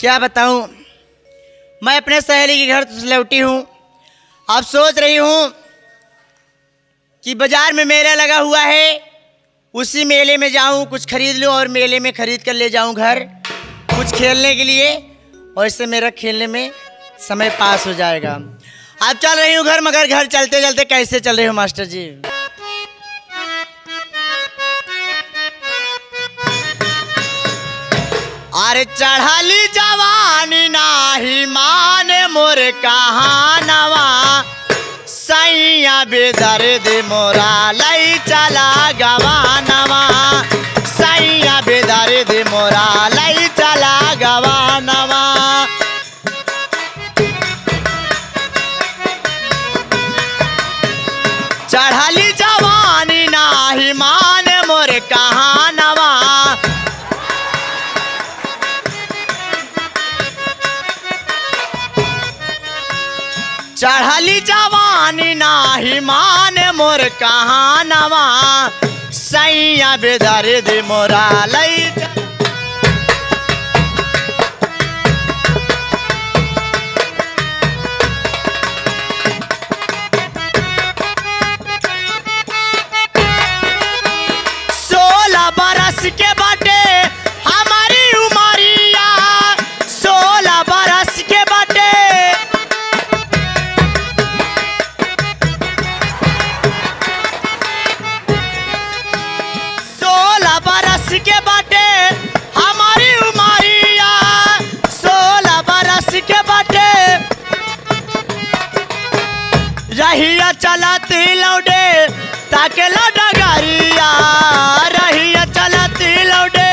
क्या बताऊं, मैं अपने सहेली के घर से लौटी हूँ। अब सोच रही हूँ कि बाजार में मेला लगा हुआ है, उसी मेले में जाऊं, कुछ खरीद लूं और मेले में खरीद कर ले जाऊं घर कुछ खेलने के लिए, और इससे मेरा खेलने में समय पास हो जाएगा। अब चल रही हूँ घर, मगर घर चलते चलते कैसे चल रही हूँ मास्टर जी? अरे चढ़ाली जवानी नाही माने मोर कहानवा, सैया बेदर्द मोरा लई चला गवानवा, सैया बेदर्द मोरा लई चला गवानवा। चढ़ाली जवानी नाही माने मोर कहानवा, चढ़ाली जवानी नाही माने मोर कहानवा, सैया बेदर्द मोरा लई। बरस के बाटे हमारी उमरिया, 16 बरस के बाटे, 16 बरस के बाटे हमारी उमरिया, 16 बरस के बाटे। रहिया चलती लौटे ताके डगरिया, रहिया चलती लौटे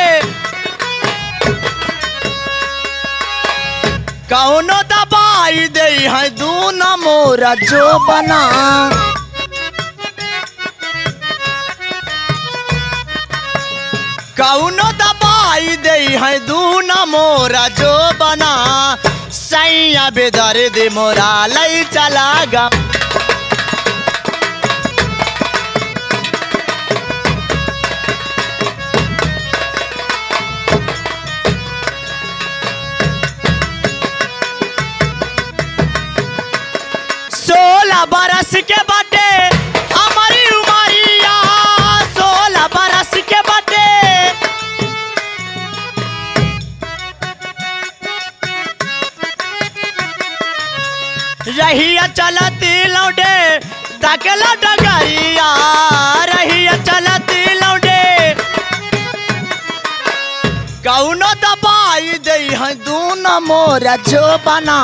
कौनो दबाई दे है दूना मोरा जो बना, कौनो दबाई दे है दूना मोरा जो बना, सैया बेदर्द मोरा लई चला गा। बरस के बाटे हमारी उमरिया, 16 बरस के बाटे। रहिया चलती लौटे ताकेला डगरिया, रहिया चलती लौटे कौनो दबाई दे है दूना मोरा जो बना,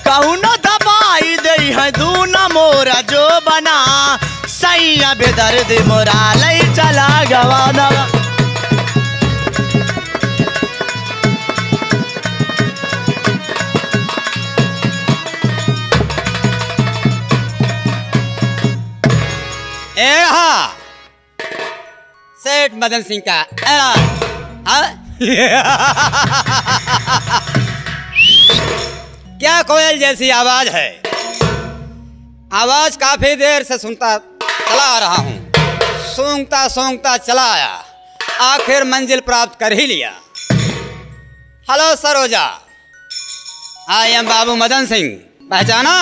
कौनो दबाई दे है दूना मोरा जो बना, सैया बेदर्द मोरा लई चला गवाना। ए रहा सेठ मदन सिंह का क्या कोयल जैसी आवाज है? आवाज काफी देर से सुनता चला आ रहा हूँ, सूंघता सूंघता चला आया, आखिर मंजिल प्राप्त कर ही लिया। हेलो सरोजा, आई एम बाबू मदन सिंह, पहचाना?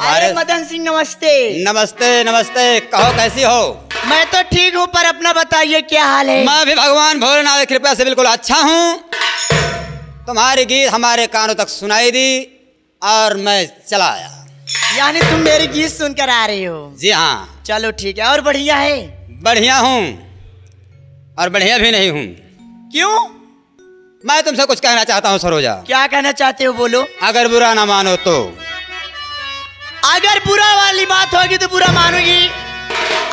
अरे मदन सिंह नमस्ते। नमस्ते नमस्ते, कहो कैसी हो? मैं तो ठीक हूँ, पर अपना बताइए क्या हाल है? मैं भी भगवान भोलेनाथ की कृपा से बिल्कुल अच्छा हूँ। तुम्हारी गीत हमारे कानों तक सुनाई दी और मैं चला आया। यानी तुम मेरी गीत सुनकर आ रही हो? जी हाँ। चलो ठीक है। और बढ़िया है? बढ़िया हूँ और बढ़िया भी नहीं हूँ। क्यों? मैं तुमसे कुछ कहना चाहता हूँ सरोजा। क्या कहना चाहते हो, बोलो। अगर बुरा ना मानो तो? अगर बुरा वाली बात होगी तो बुरा मानोगी,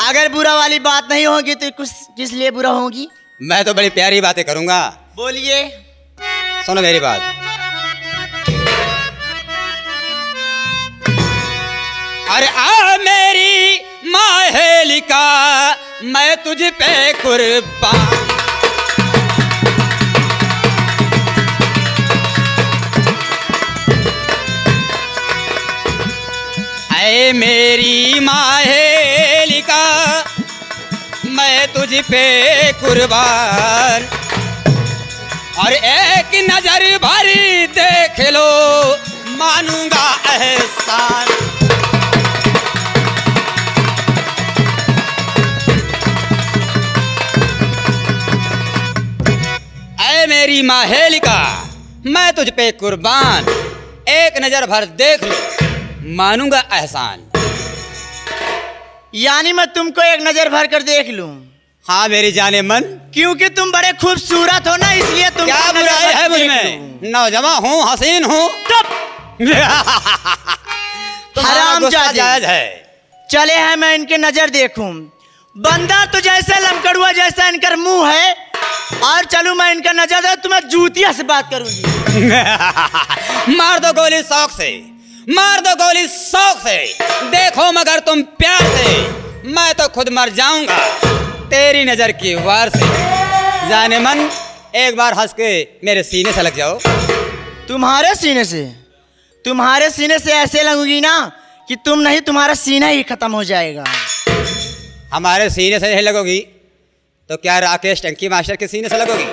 अगर बुरा वाली बात नहीं होगी तो किस लिए बुरा होगी? मैं तो बड़ी प्यारी बातें करूँगा। बोलिए। सुनो मेरी बात। अरे आ मेरी माहेलिका, मैं तुझ पे कुर्बान। ऐ मेरी माहेलिका, मैं तुझ पे कुर्बान, और एक नजर भरी देख लो मानूंगा एहसान। ऐ मेरी माहेलिका, मैं तुझ पे कुर्बान, एक नजर भर देख लो मानूंगा एहसान। यानी मैं तुमको एक नजर भर कर देख लूं? हाँ मेरी जाने मन। क्योंकि तुम बड़े खूबसूरत हो ना, इसलिए तुम क्या बुराई है मुझ में? नौजवान हूँ, हसीन हूँ। हरामजादे जायज है। चले हैं मैं इनके नजर देखूं। बंदा तो जैसे लमकड़ुआ जैसा इनका मुंह है, और चलूं मैं इनका नजर दे तो मैं जूतिया से बात करूंगी। मार दो गोली शौक से, मार दो गोली शौक से, देखो मगर तुम प्यार से, मैं तो खुद मर जाऊंगा तेरी नजर की वार से। जाने मन, एक बार हंस के मेरे सीने से लग जाओ। तुम्हारे सीने से? तुम्हारे सीने से ऐसे लगूंगी ना कि तुम नहीं, तुम्हारा सीना ही खत्म हो जाएगा। हमारे सीने से नहीं लगोगी तो क्या राकेश टंकी मास्टर के सीने से लगोगी?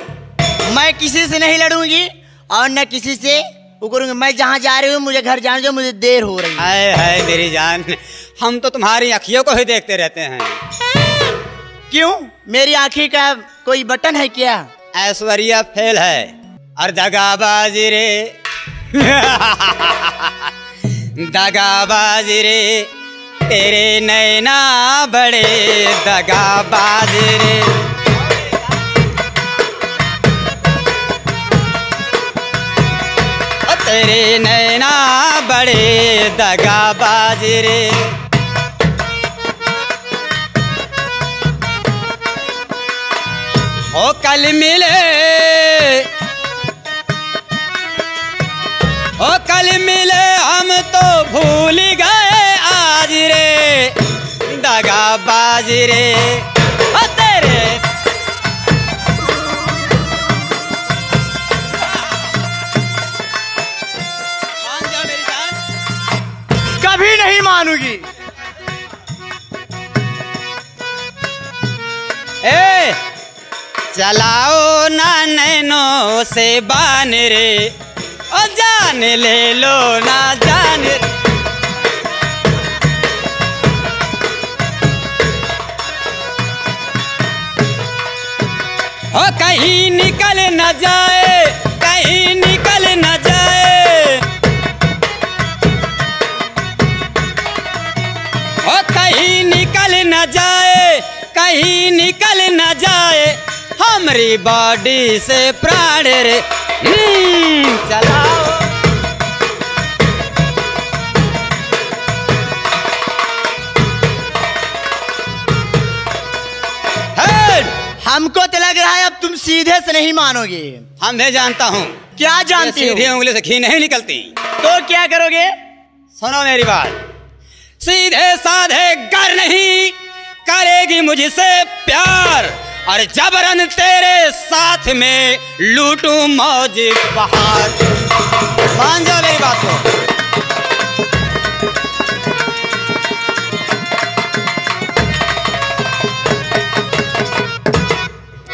मैं किसी से नहीं लड़ूंगी और न किसी से उकरूंगी। मैं जहाँ जा रही हूँ मुझे घर जाने दो, मुझे देर हो रही है। हाय हाय मेरी जान, हम तो तुम्हारी आँखियों को ही देखते रहते हैं। क्यों, मेरी आँखी का कोई बटन है क्या? ऐश्वर्या फेल है और दगाबाजी रे दगाबाजी रे, तेरे नैना बड़े दगाबाजी रे। तेरे नैना बड़े दगाबाजी रे। ओ कल मिले, ओ कल मिले हम तो भूल गए आज रे दगाबाज रे। ओ तेरे मान जा मेरी जान। कभी नहीं मानूंगी। ए चलाओ ना नैनों से बान रे, ओ जान ले लो ना जान। ओ कहीं निकल न जाए, कहीं निकल न जाए, ओ कहीं निकल न जाए, कहीं निकल न जाए हमारी बॉडी से प्राण रे। चलाओ हमको तो लग रहा है अब तुम सीधे से नहीं मानोगे। हम भी जानता हूँ। क्या जानती हो? सीधी उंगली से घी नहीं निकलती। तो क्या करोगे? सुनो मेरी बात, सीधे साधे गर नहीं करेगी मुझसे प्यार, और जबरन तेरे साथ में लूटूं मौज बहार। मान जाओ मेरी बात को।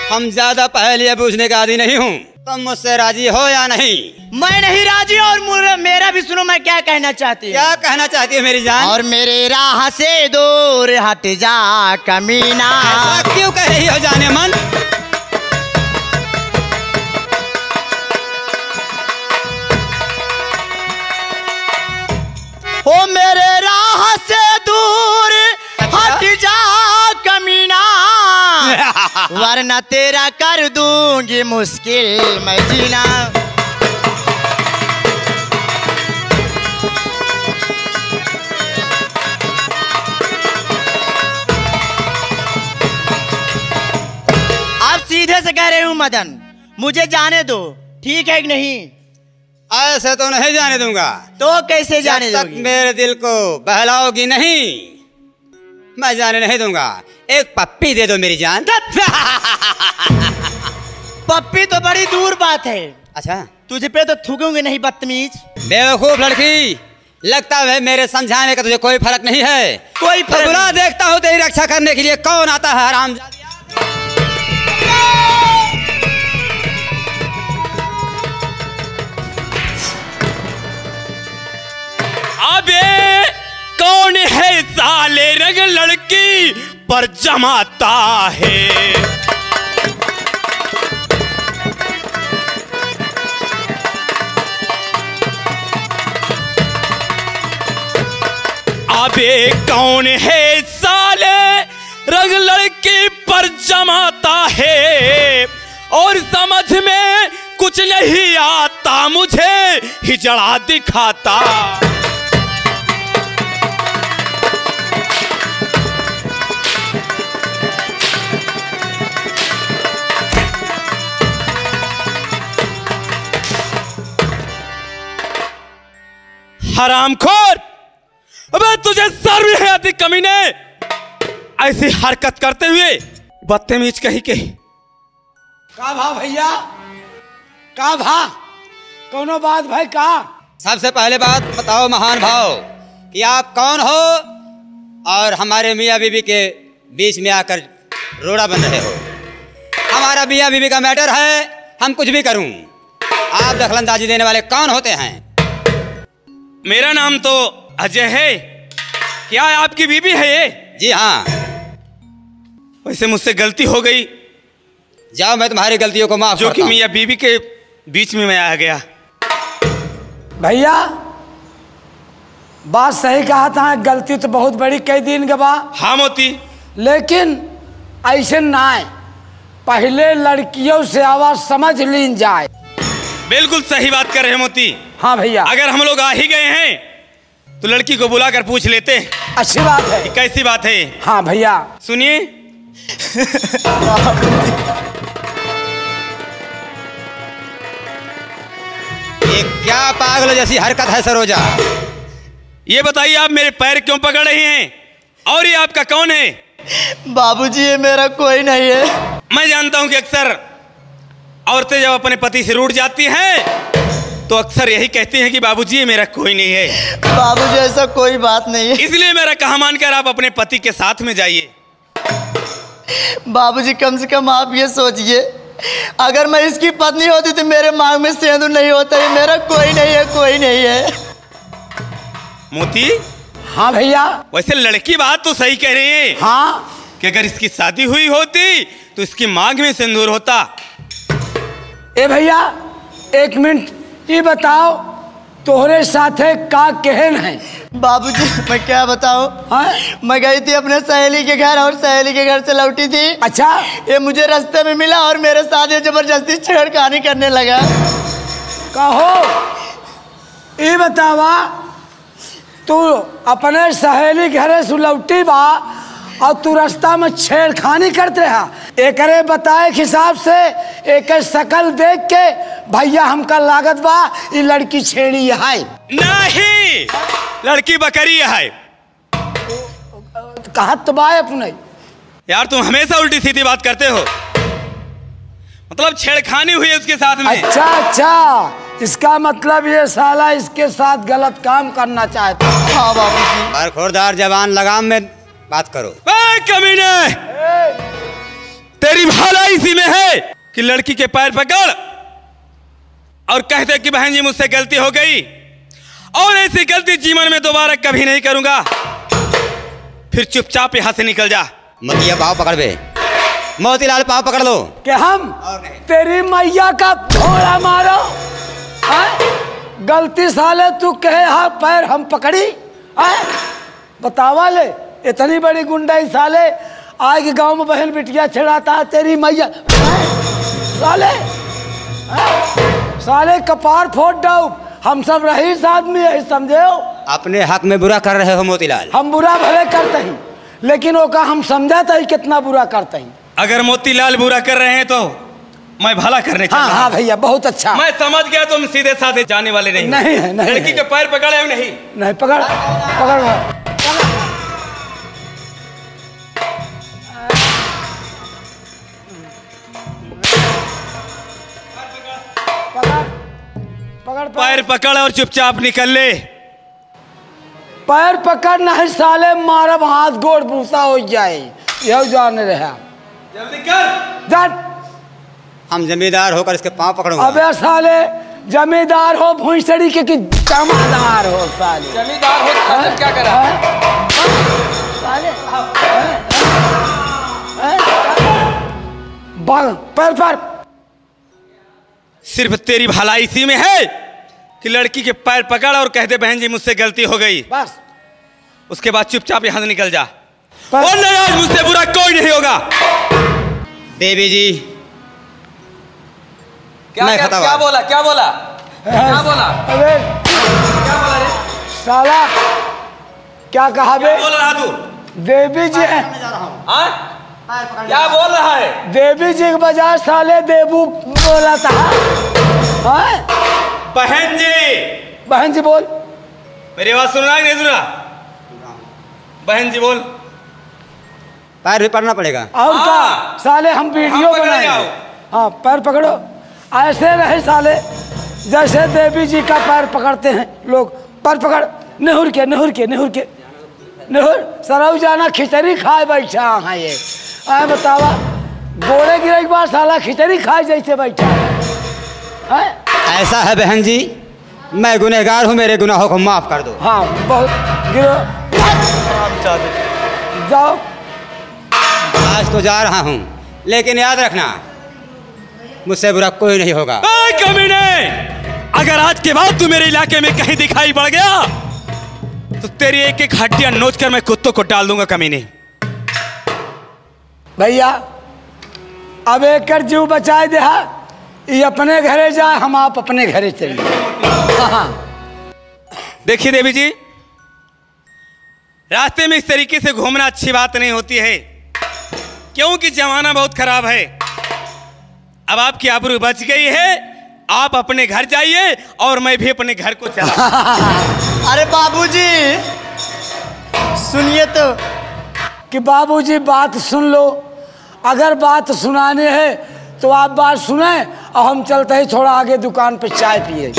हम ज्यादा पहले पूछने का आदी नहीं हूँ, तुम मुझसे राजी हो या नहीं? मैं नहीं राजी, और मेरा भी सुनो मैं क्या कहना चाहती हूँ। क्या कहना चाहती है मेरी जान? और मेरे राह से दूर हट जा कमीना। ऐसा क्यों कह रही हो जाने मन? हो मेरे राह से दूर हट जा कमीना, वरना तेरा कर दूंगी मुश्किल मैं जीना। अब सीधे से कह रही हूँ मदन, मुझे जाने दो, ठीक है कि नहीं? ऐसे तो नहीं जाने दूंगा। तो कैसे जाने जब तक दोगी? मेरे दिल को बहलाओगी नहीं, मैं जाने नहीं दूंगा। एक पप्पी दे दो मेरी जान। पप्पी तो बड़ी दूर बात है। अच्छा, तुझे पे तो थूकूंगी नहीं बदतमीज। बेवकूफ लड़की, लगता है मेरे समझाने का तुझे कोई फर्क नहीं है। कोई तो बुला देखता हूँ तेरी रक्षा करने के लिए कौन आता है हरामजादिया। अबे कौन है साले रंग लड़की पर जमाता है। अबे कौन है साले रंग लड़की पर जमाता है, और समझ में कुछ नहीं आता मुझे हिजड़ा दिखाता। हरामखोर, अबे तुझे शर्म है आती कमीने, ऐसी हरकत करते हुए बदतमीज कहीं के। का भा भैया, का भा कोनो बात भाई का। सबसे पहले बात बताओ महान भाव कि आप कौन हो और हमारे मियाँ बीबी के बीच में आकर रोड़ा बन रहे हो। हमारा मियाँ बीबी का मैटर है, हम कुछ भी करूं। आप दखलंदाजी देने वाले कौन होते हैं? मेरा नाम तो अजय है। क्या आपकी बीबी है ये? जी हाँ। वैसे मुझसे गलती हो गई, जाओ मैं तुम्हारी गलतियों को माफ जो कि करता हूं। मियाँ बीबी के बीच में मैं आ गया। भैया बात सही कहा था, गलती तो बहुत बड़ी कई दिन के बाद। हाँ मोती, लेकिन ऐसे ना है, पहले लड़कियों से आवाज समझ लीन जाए। बिल्कुल सही बात कर रहे हैं मोती। हाँ भैया, अगर हम लोग आ ही गए हैं तो लड़की को बुलाकर पूछ लेते हैं अच्छी बात है। कैसी बात है। हाँ भैया सुनिए। ये क्या पागल जैसी हरकत है सरोजा? ये बताइए आप मेरे पैर क्यों पकड़ रही हैं, और ये आपका कौन है? बाबूजी ये मेरा कोई नहीं है। मैं जानता हूं कि अक्सर औरतें जब अपने पति से रूठ जाती हैं तो अक्सर यही कहती हैं कि बाबूजी ये मेरा कोई नहीं है। बाबूजी ऐसा कोई बात नहीं है। इसलिए मेरा कहा मानकर आप अपने पति के साथ में जाइए। बाबूजी कम से कम आप ये सोचिए, अगर मैं इसकी पत्नी होती तो मेरे मांग में सिंदूर नहीं होता। ये मेरा कोई नहीं है, कोई नहीं है। मोती, हाँ भैया, वैसे लड़की बात तो सही कह रही है हाँ कि अगर इसकी शादी हुई होती तो इसकी मांग में सिंदूर होता। ए भैया एक मिनट, ये बताओ तोहरे साथे का कहन है? बाबूजी मैं क्या बताऊं, हाँ? मैं गई थी अपने सहेली के घर और सहेली के घर से लौटी थी। अच्छा, ये मुझे रास्ते में मिला और मेरे साथ ये जबरदस्ती छेड़खानी करने लगा। कहो ये बतावा, तू अपने सहेली घरे से लौटी बा और तू रास्ता में छेड़खानी करते रहा। एकरे बताए हिसाब से एक शकल देख के भैया हमका लागत बा ये लड़की छेड़ी है। नहीं, लड़की बकरी है। कहा तो बा अपने। यार तुम हमेशा उल्टी सीधी बात करते हो। मतलब छेड़खानी हुई है उसके साथ में। अच्छा अच्छा, इसका मतलब ये साला इसके साथ गलत काम करना चाहता। हाँ बाबूजी। पर खोरदार जवान लगाम में बात करो। कमीने, तेरी भलाई इसी में है कि लड़की के पैर पकड़ और कहते कि बहन जी मुझसे गलती हो गई और ऐसी गलती जीवन में दोबारा कभी नहीं करूंगा, फिर चुपचाप यहां से निकल जा। मतिया पाव पकड़ बे, मोतीलाल पाव पकड़ लो। कि हम तेरी मैया का थोड़ा मारो? गलती साले तू कहे हाँ पैर हम पकड़ी? बतावा ले, इतनी बड़ी गुंडाई साले आज के गांव में बहन बिटिया छेड़ाता है तेरी मैया। साले साले कपार फोड़ दो, हम सब रईस आदमी है समझे हो। अपने हक में बुरा कर रहे हो मोतीलाल। हम बुरा भले करते हैं लेकिन वो का हम समझाते ही कितना बुरा करते हैं। अगर मोतीलाल बुरा कर रहे हैं तो मैं भला करने हाँ हाँ भैया बहुत अच्छा। मैं समझ गया तुम सीधे साधे जाने वाले नहीं। नहीं है, नहीं लड़की है। के पैर पकड़े हो नहीं? नहीं पकड़ पकड़ पकड़ पैर पकड़ और चुपचाप निकल ले। पैर पकड़ नहीं साले मारब हाथ गोड़ भूसा हो जाए। यह जाने रहा जल्दी कर। जाट। हम जमींदार होकर इसके पांव पकड़ूंगा। अबे साले जमींदार हो भूसड़ी के कि जमादार हो साले। जमींदार हो तो क्या करा? पैर पर सिर्फ तेरी भलाई इसी में है कि लड़की के पैर पकड़ और कह दे बहन जी मुझसे गलती हो गई, बस। उसके बाद चुपचाप यहाँ से निकल जा। पर... और नहीं, आज मुझसे बुरा कोई नहीं होगा। देवी जी क्या मैं क्या, खता क्या बोला क्या बोला क्या बोला? अबे क्या बोला रे? साला क्या कहा बे? बोल रहा तू? देवी जी हाँ? क्या बोल रहा है? देवी जी के बजाय साले देवू बोला था। हाँ? बहन जी, बहन जी बोल। मेरी आवाज सुन रहा है नहीं सुन रहा? बहन जी बोल। पैर भी पड़ना पड़ेगा। और हाँ। क्या साले हम वीडियो पकड़ बनाए। जाओ। हाँ पैर पकड़ो, ऐसे रहे साले जैसे देवी जी का पैर पकड़ते हैं लोग। पैर पकड़, निहुर के निहुर के निहुर के निहुर। सरऊ जाना खिचड़ी खाए बैठा हाँ ये आए बतावा, गोड़े गिरे के बाद साला खिचड़ी खाए जैसे बैठा है। ऐसा है बहन जी, मैं गुनहगार हूँ, मेरे गुनाहों को माफ कर दो। हाँ बहुत गिरो, जाओ। आज तो जा रहा हूँ, लेकिन याद रखना मुझसे बुरा कोई नहीं होगा। कमीने, अगर आज के बाद तू मेरे इलाके में कहीं दिखाई पड़ गया तो तेरी एक एक हड्डियां नोच कर मैं कुत्तों को डाल दूंगा। कमीने भैया अब एक कर जीव बचाए दे, ये अपने घरे जाए, हम आप अपने घरे चलिए। हाँ देखिए देवी जी, रास्ते में इस तरीके से घूमना अच्छी बात नहीं होती है, क्योंकि जमाना बहुत खराब है। अब आपकी आबरू बच गई है, आप अपने घर जाइए और मैं भी अपने घर को चला। अरे बाबूजी सुनिए तो। कि बाबूजी बात सुन लो, अगर बात सुनाने है तो आप बात सुने और हम चलते ही थोड़ा आगे दुकान पे चाय पिए।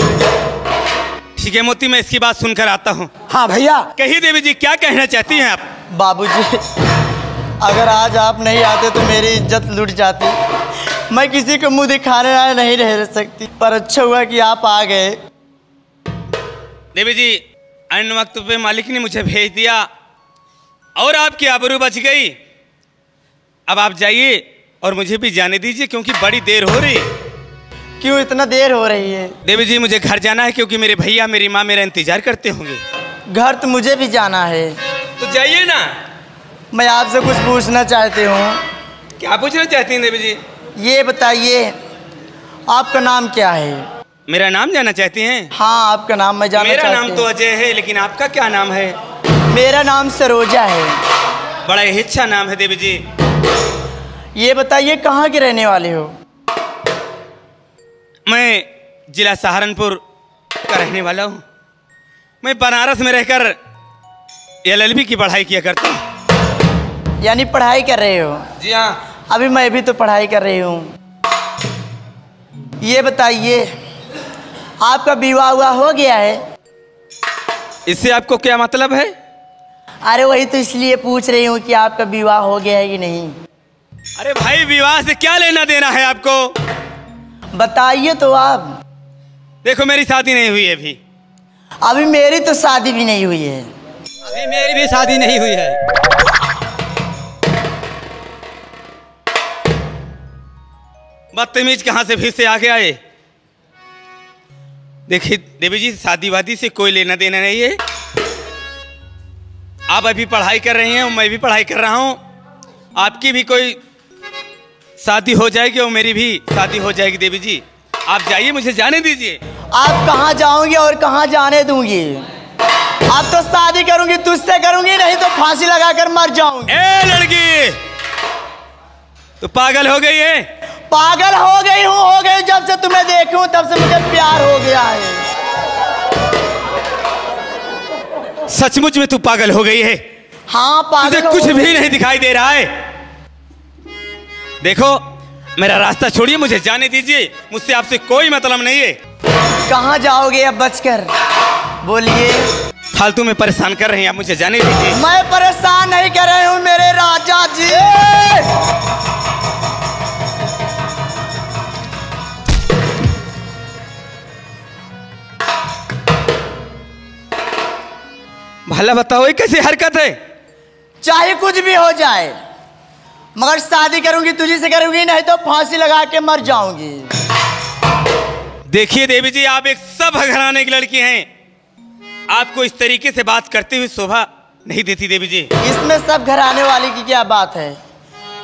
ठीक है मोती, मैं इसकी बात सुनकर आता हूँ। हाँ भैया। कहिए देवी जी, क्या कहना चाहती हैं आप? बाबूजी अगर आज आप नहीं आते तो मेरी इज्जत लुट जाती, मैं किसी को मुंह दिखाने वाला नहीं रह सकती, पर अच्छा हुआ कि आप आ गए। देवी जी, अन्य वक्त पे मालिक ने मुझे भेज दिया और आपकी आबरू बच गई। अब आप जाइए और मुझे भी जाने दीजिए, क्योंकि बड़ी देर हो रही। क्यों इतना देर हो रही है? देवी जी मुझे घर जाना है, क्योंकि मेरे भैया मेरी माँ मेरा इंतजार करते होंगे। घर तो मुझे भी जाना है। तो जाइए ना। मैं आपसे कुछ पूछना चाहती हूँ। क्या पूछना चाहती हैं देवी जी? ये बताइए आपका नाम क्या है? मेरा नाम जानना चाहती हैं? हाँ आपका नाम मैं जानना मेरा चाहती नाम हूँ। तो अजय है, लेकिन आपका क्या नाम है? मेरा नाम सरोजा है। बड़ा ही अच्छा नाम है देवी जी। ये बताइए कहाँ के रहने वाले हो? मैं जिला सहारनपुर का रहने वाला हूँ। मैं बनारस में रहकर LLB की पढ़ाई किया करता हूँ। यानी पढ़ाई कर रहे हो? जी हाँ। अभी मैं भी तो पढ़ाई कर रही हूँ। ये बताइए आपका विवाह हुआ हो गया है? इससे आपको क्या मतलब है? अरे वही तो इसलिए पूछ रही हूँ कि आपका विवाह हो गया है कि नहीं। अरे भाई, विवाह से क्या लेना देना है आपको? बताइए तो आप। देखो मेरी शादी नहीं हुई है अभी। अभी मेरी तो शादी भी नहीं हुई है। अभी मेरी भी शादी नहीं हुई है। बदतमीज कहाँ से फिर से आगे आए? देखिए देवी जी, शादी वादी से कोई लेना देना नहीं है। आप अभी पढ़ाई कर रही हैं और मैं भी पढ़ाई कर रहा हूँ। आपकी भी कोई शादी हो जाएगी और मेरी भी शादी हो जाएगी। देवी जी आप जाइए, मुझे जाने दीजिए। आप कहाँ जाओगे और कहाँ जाने दूंगी? आप तो शादी करूंगी तुझसे करूंगी, नहीं तो फांसी लगाकर मर जाऊंगी। ए लड़की, तो पागल हो गई है? पागल हो गई हूँ, हो गई। जब से तुम्हें देखी हूँ तब से मुझे प्यार हो गया है। सचमुच में तू पागल हो गई है? हाँ पागल तुझे हो कुछ गई। भी नहीं दिखाई दे रहा है। देखो मेरा रास्ता छोड़िए, मुझे जाने दीजिए। मुझसे आपसे कोई मतलब नहीं है। कहाँ जाओगे अब बचकर? बोलिए। फालतू में परेशान कर रहे हैं आप, मुझे जाने दीजिए। मैं परेशान नहीं कर रही हूँ मेरे राजा जी। भला बताओ ये कैसी हरकत है? चाहे कुछ भी हो जाए, मगर शादी करूंगी तुझी से करूंगी, नहीं तो फांसी लगा के मर जाऊंगी। देखिए देवी जी, आप एक सब घराने की लड़की हैं, आपको इस तरीके से बात करते हुए शोभा नहीं देती देवी जी। इसमें सब घराने वाली की क्या बात है?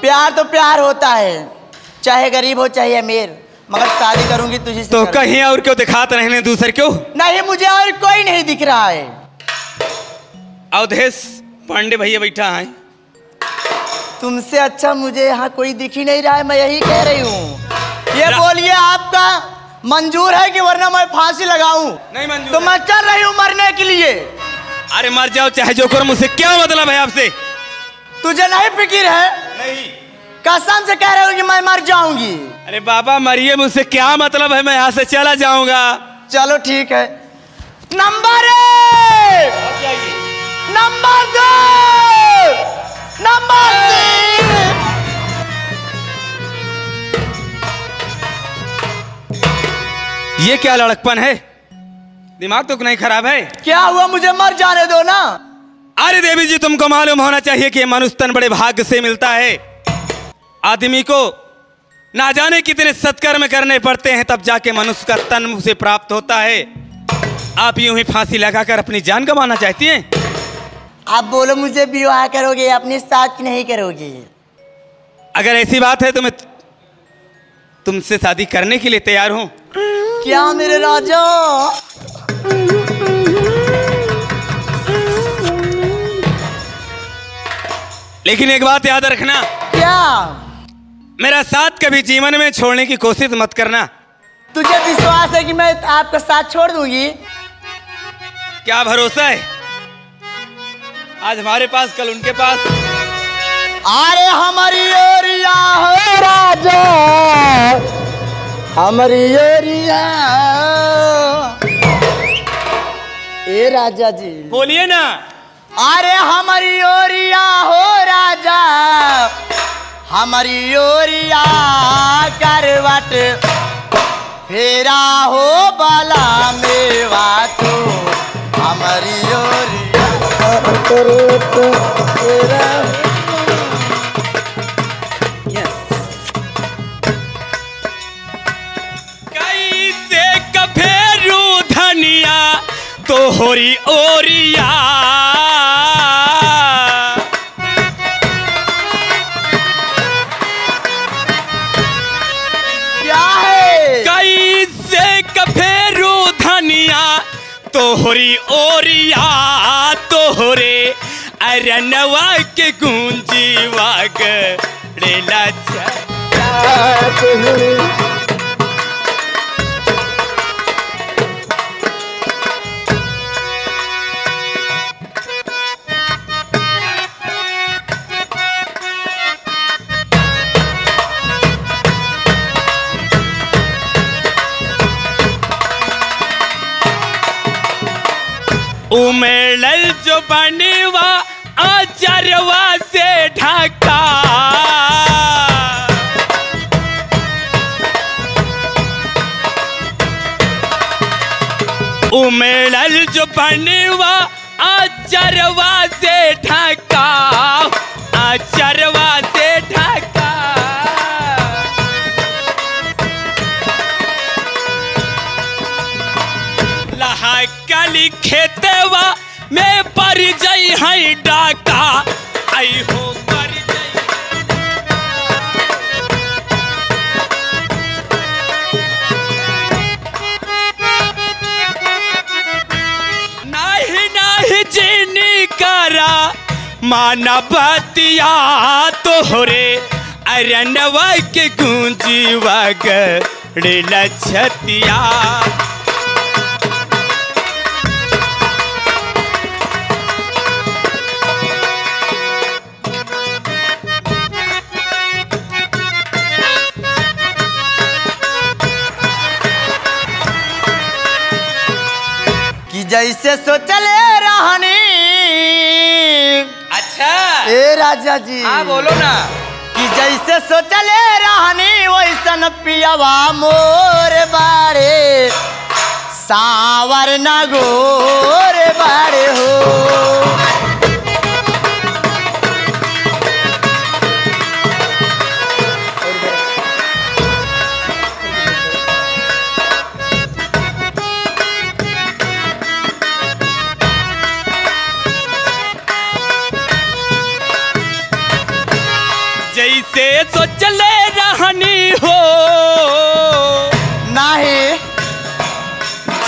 प्यार तो प्यार होता है, चाहे गरीब हो चाहे अमीर, मगर शादी करूंगी तुझी से। तो कहीं और क्यों दिखाते रहने दूसरे क्यों? नहीं, मुझे और कोई नहीं दिख रहा है। अवधेश पांडे भैया बैठा है। तुमसे अच्छा मुझे यहाँ कोई दिख ही नहीं रहा है, मैं यही कह रही हूँ। ये बोलिए आपका मंजूर है कि वरना मैं फांसी लगाऊं? नहीं मंजूर। तो मैं चल रही हूँ मरने के लिए। अरे मर जाओ चाहे जो करो, मुझसे क्या मतलब है आपसे? तुझे नहीं फिक्र है? नहीं। कसम से कह रही हूँ कि मैं मर जाऊंगी। अरे बाबा मरिए, मुझसे क्या मतलब है, मैं यहाँ से चला जाऊंगा। चलो ठीक है। Number 1, number 2, number 3। ये क्या लड़कपन है? दिमाग तो नहीं खराब है? क्या हुआ, मुझे मर जाने दो ना। अरे देवी जी, तुमको मालूम होना चाहिए कि मनुष्य तन बड़े भाग्य से मिलता है। आदमी को ना जाने कितने सत्कर्म करने पड़ते हैं, तब जाके मनुष्य का तन उसे प्राप्त होता है। आप यूं ही फांसी लगाकर अपनी जान गंवाना चाहती हैं? आप बोलो, मुझे विवाह करोगे या अपनी साथ नहीं करोगे? अगर ऐसी बात है तो मैं तुमसे शादी करने के लिए तैयार हूं। क्या मेरे राजा? लेकिन एक बात याद रखना। क्या? मेरा साथ कभी जीवन में छोड़ने की कोशिश मत करना। तुझे विश्वास है कि मैं आपका साथ छोड़ दूंगी? क्या भरोसा है? आज हमारे पास कल उनके पास। अरे हमारी ओरिया हो राजा, हमारी ओरिया। ए राजा जी बोलिए ना। अरे हमारी ओरिया हो राजा, हमारी ओरिया करवट फेरा हो बाला मेवा तो हमारी ओरिया तेरा। कैसे कफेरू धनिया तो होरी ओरिया, क्या है? कैसे कफेरू धनिया तोहरी ओरिया, तोहरे अरनवा के गूंजीवा गड़ेला उमेड़ल जो बनेवा आचरवा से ढका, उमेड़ल जो बनेवा आचरवा से ढका, आचरवा से ढका। कली खेतवा में पर जई है डाका, आई हो पर नहीं नहीं जीनी करा माना बतिया, तोहरे अरनवा के गूंजीवा गड़ेला छतिया। जैसे सोचले रहनी। अच्छा ए राजा जी, हाँ बोलो ना। कि जैसे सोचले रहनी वैसन पियावा मोर बारे, सावर न गोर बारे हो।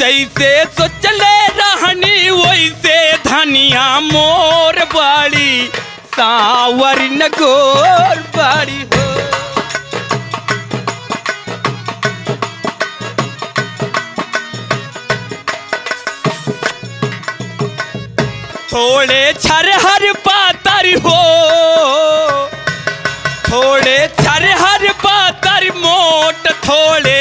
जैसे सोचले रहनी वैसे धनिया मोर बाड़ी सावर न गोर बाड़ी हो। थोड़े छरहर पातर हो, थोड़े छरहर पातर मोट, थोड़े